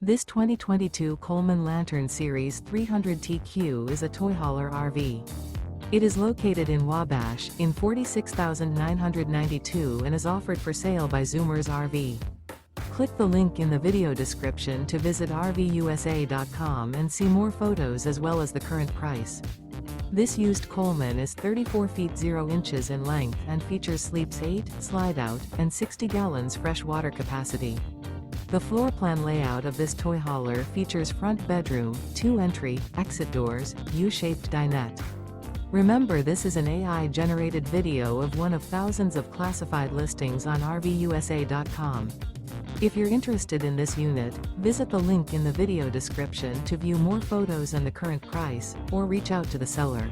This 2022 Coleman Lantern Series 300TQ is a toy hauler RV. It is located in Wabash, in 46,992 and is offered for sale by Zoomers RV. Click the link in the video description to visit RVUSA.com and see more photos as well as the current price. This used Coleman is 34 feet 0 inches in length and features sleeps 8, slide-out, and 60 gallons fresh water capacity. The floor plan layout of this toy hauler features front bedroom, 2 entry, exit doors, U-shaped dinette. Remember, this is an AI-generated video of one of thousands of classified listings on RVUSA.com. If you're interested in this unit, visit the link in the video description to view more photos and the current price, or reach out to the seller.